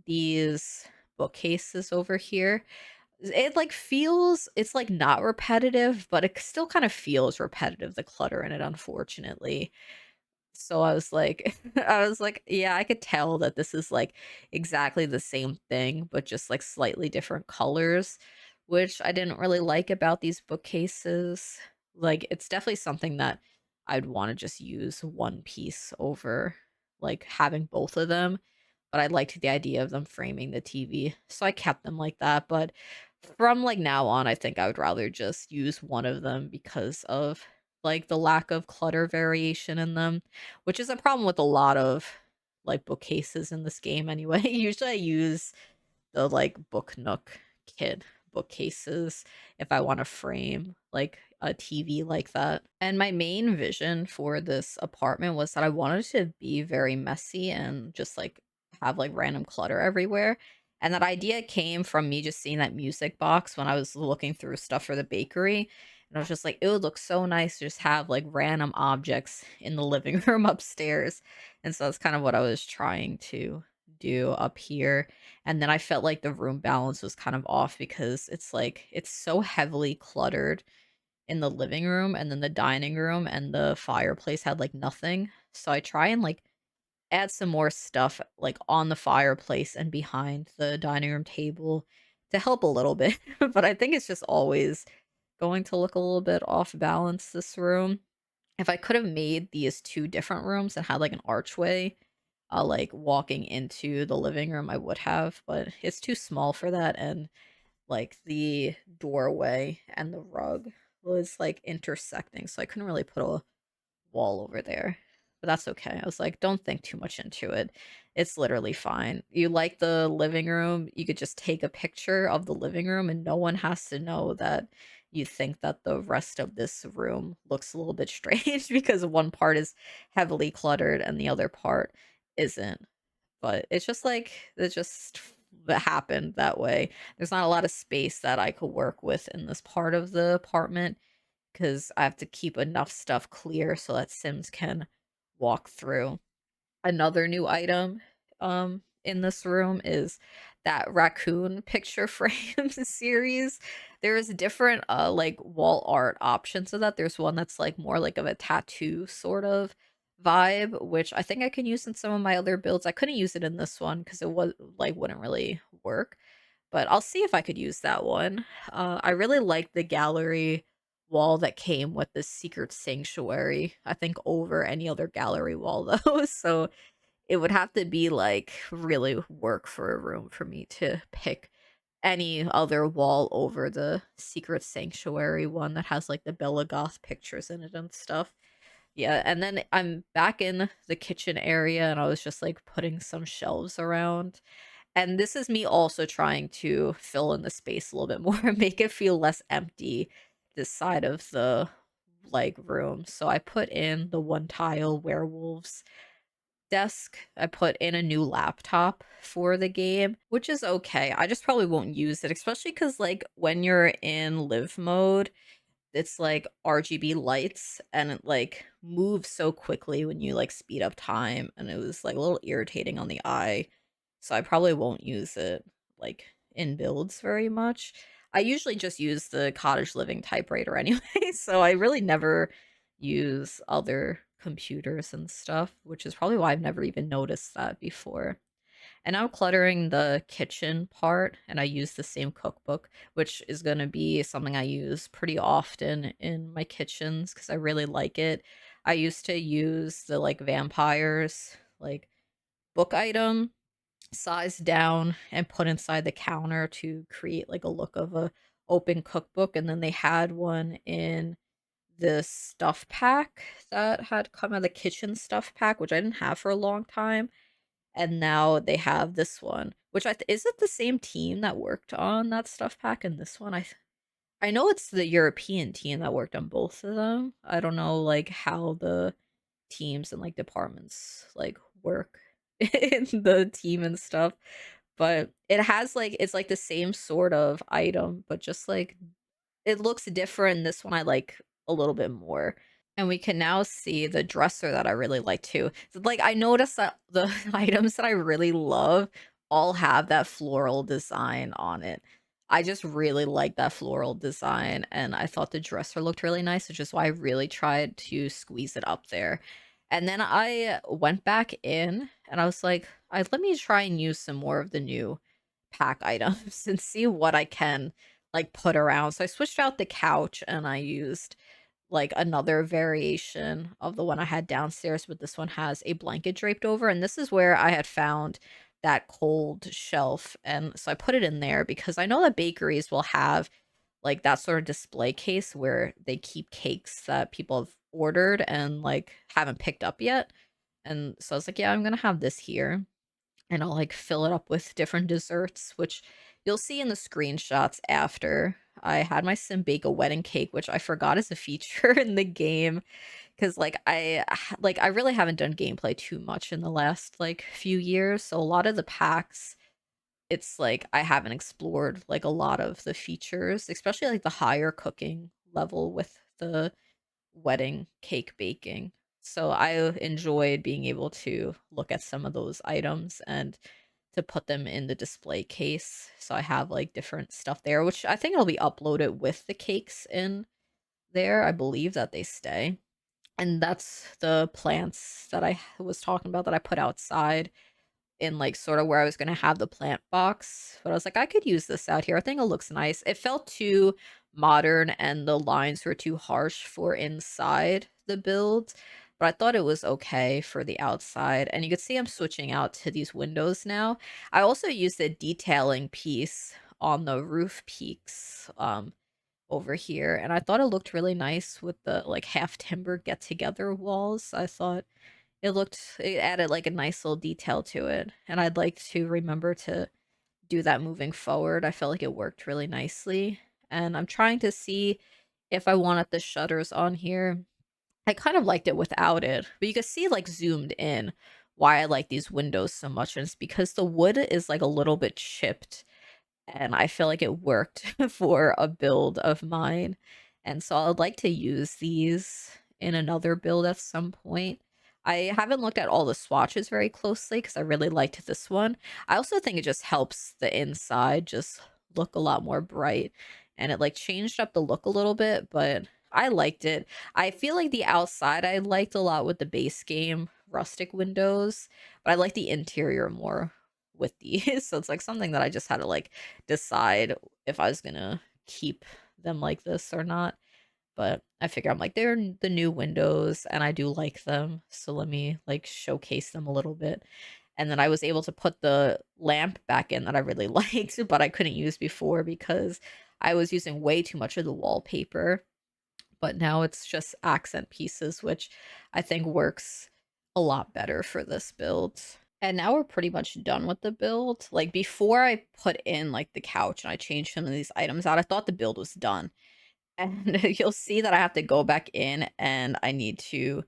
these bookcases over here. It, like, feels it's, like, not repetitive, but it still kind of feels repetitive, the clutter in it, unfortunately. So I was like I was like, "Yeah, I could tell that this is, like, exactly the same thing, but just, like, slightly different colors," which I didn't really like about these bookcases. Like, it's definitely something that I'd wanna just use one piece over, like, having both of them, but I liked the idea of them framing the TV, so I kept them like that. But from, like, now on, I think I would rather just use one of them because of, like, the lack of clutter variation in them, which is a problem with a lot of, like, bookcases in this game anyway. Usually I use the, like, Book Nook kid bookcases if I wanna frame, like, a TV like that. And my main vision for this apartment was that I wanted to be very messy and just, like, have, like, random clutter everywhere, and that idea came from me just seeing that music box when I was looking through stuff for the bakery, and I was just like, "It would look so nice to just have, like, random objects in the living room upstairs," and so that's kind of what I was trying to do up here. And then I felt like the room balance was kind of off because it's like it's so heavily cluttered in the living room, and then the dining room and the fireplace had, like, nothing. So I try and, like, add some more stuff, like, on the fireplace and behind the dining room table to help a little bit. But I think it's just always going to look a little bit off balance, this room. If I could have made these 2 different rooms and had, like, an archway, like, walking into the living room, I would have, but it's too small for that, and, like, the doorway and the rug was, like, intersecting, so I couldn't really put a wall over there. But that's okay. I was like, "Don't think too much into it. It's literally fine. You like the living room, you could just take a picture of the living room, and no one has to know that you think that the rest of this room looks a little bit strange because one part is heavily cluttered and the other part isn't." But it's just like it just happened that way. There's not a lot of space that I could work with in this part of the apartment, 'cause I have to keep enough stuff clear so that Sims can walk through. Another new item, in this room is that raccoon picture frame series. There's different, like, wall art options of that. There's one that's, like, more like of a tattoo sort of vibe, which I think I can use in some of my other builds. I couldn't use it in this one because it was like, wouldn't really work, but I'll see if I could use that one. I really like the gallery wall that came with the secret sanctuary, I think, over any other gallery wall though, so it would have to be, like, really work for a room for me to pick any other wall over the secret sanctuary one that has, like, the Bella Goth pictures in it and stuff. Yeah, and then I'm back in the kitchen area, and I was just, like, putting some shelves around, and this is me also trying to fill in the space a little bit more, make it feel less empty, this side of the, like, room. So I put in the one tile werewolves desk. I put in a new laptop for the game, which is okay. I just probably won't use it, especially because, like, when you're in live mode, it's like RGB lights and it, like, moves so quickly when you, like, speed up time, and it was, like, a little irritating on the eye, so I probably won't use it, like, in builds very much. I usually just use the Cottage Living typewriter anyway, so I really never use other computers and stuff, which is probably why I've never even noticed that before. And I'm cluttering the kitchen part, and I use the same cookbook, which is gonna be something I use pretty often in my kitchens because I really like it. I used to use the, like, vampires, like, book item, sized down and put inside the counter to create, like, a look of a open cookbook, and then they had one in the stuff pack that had come out, the kitchen stuff pack, which I didn't have for a long time, and now they have this one, which is it the same team that worked on that stuff pack and this one? I know it's the European team that worked on both of them. I don't know, like, how the teams and, like, departments, like, work in the team and stuff, but it has, like, it's, like, the same sort of item, but just, like, it looks different. This one I like a little bit more. And we can now see the dresser that I really like too. So, like, I noticed that the items that I really love all have that floral design on it. I just really like that floral design, and I thought the dresser looked really nice, which is why I really tried to squeeze it up there. And then I went back in and I was like, let me try and use some more of the new pack items and see what I can, like, put around. So I switched out the couch and I used, like, another variation of the one I had downstairs, but this one has a blanket draped over, and this is where I had found that cold shelf, and so I put it in there because I know that bakeries will have, like, that sort of display case where they keep cakes that people have ordered and, like, haven't picked up yet, and so I was like, "Yeah, I'm gonna have this here." And I'll, like, fill it up with different desserts, which you'll see in the screenshots after. I had my sim bake a wedding cake, which I forgot is a feature in the game, because, like, I really haven't done gameplay too much in the last, like, few years, so a lot of the packs, it's like I haven't explored, like, a lot of the features, especially, like, the higher cooking level with the wedding cake baking. So I enjoyed being able to look at some of those items and to put them in the display case. So I have, like, different stuff there, which I think it'll be uploaded with the cakes in there. I believe that they stay. And that's the plants that I was talking about that I put outside in, like, sort of where I was gonna have the plant box. But I was like, I could use this out here. I think it looks nice. It felt too modern and the lines were too harsh for inside the build, but I thought it was okay for the outside. And you can see I'm switching out to these windows now. I also used a detailing piece on the roof peaks over here, and I thought it looked really nice with the like half timber get together walls. I thought it added like a nice little detail to it, and I'd like to remember to do that moving forward. I felt like it worked really nicely, and I'm trying to see if I wanted the shutters on here. I kind of liked it without it, but you can see like zoomed in why I like these windows so much, and it's because the wood is like a little bit chipped and I feel like it worked for a build of mine. And so I'd like to use these in another build at some point. I haven't looked at all the swatches very closely because I really liked this one. I also think it just helps the inside just look a lot more bright, and it like changed up the look a little bit, but I liked it. I feel like the outside I liked a lot with the base game rustic windows, but I like the interior more with these. So it's like something that I just had to like decide if I was gonna keep them like this or not. But I figure I'm like, they're the new windows and I do like them. So let me like showcase them a little bit. And then I was able to put the lamp back in that I really liked, but I couldn't use before because I was using way too much of the wallpaper. But now it's just accent pieces, which I think works a lot better for this build. And now we're pretty much done with the build. Like before I put in like the couch and I changed some of these items out, I thought the build was done. And you'll see that I have to go back in and I need to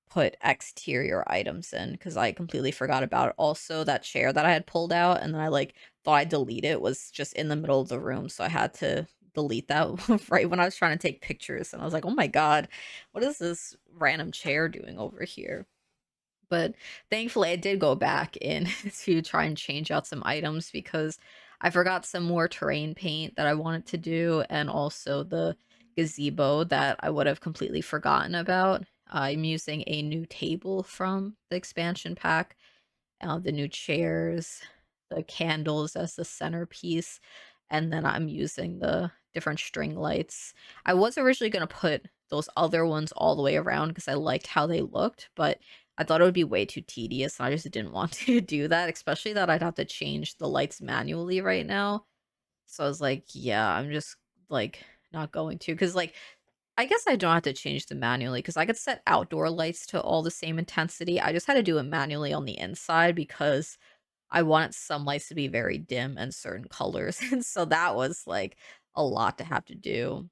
put exterior items in because I completely forgot about it. Also, that chair that I had pulled out and then I like thought I'd delete it was just in the middle of the room. So I had to delete that right when I was trying to take pictures. And I was like, oh my God, what is this random chair doing over here? But thankfully, I did go back in to try and change out some items because I forgot some more terrain paint that I wanted to do, and also the gazebo that I would have completely forgotten about. I'm using a new table from the expansion pack, the new chairs, the candles as the centerpiece, and then I'm using the different string lights. I was originally going to put those other ones all the way around because I liked how they looked, but I thought it would be way too tedious and I just didn't want to do that, especially that I'd have to change the lights manually right now. So I was like, yeah, I'm just like not going to because like I guess I don't have to change them manually because I could set outdoor lights to all the same intensity. I just had to do it manually on the inside because I wanted some lights to be very dim and certain colors. And so that was like a lot to have to do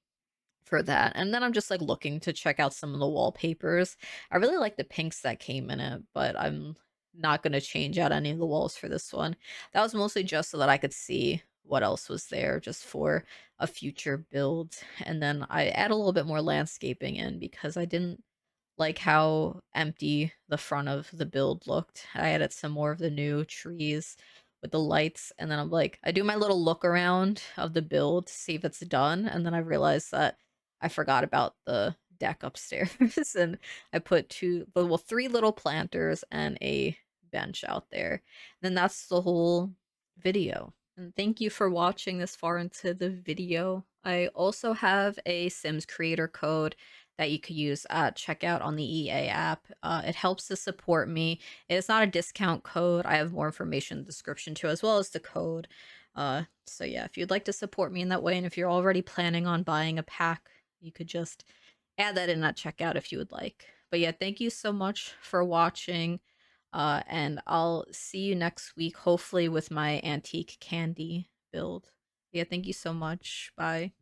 for that. And then I'm just like looking to check out some of the wallpapers. I really like the pinks that came in it, but I'm not going to change out any of the walls for this one. That was mostly just so that I could see what else was there just for a future build. And then I add a little bit more landscaping in because I didn't like how empty the front of the build looked. I added some more of the new trees with the lights, and then I'm like, I do my little look around of the build to see if it's done, and then I realized that I forgot about the deck upstairs, and I put three little planters and a bench out there. Then that's the whole video. And thank you for watching this far into the video. I also have a Sims creator code that you could use at checkout on the EA app. It helps to support me. It is not a discount code. I have more information in the description too, as well as the code. So yeah, if you'd like to support me in that way, and if you're already planning on buying a pack, you could just add that in at checkout if you would like. But yeah, thank you so much for watching. And I'll see you next week, hopefully with my antique candy build. Yeah, thank you so much. Bye.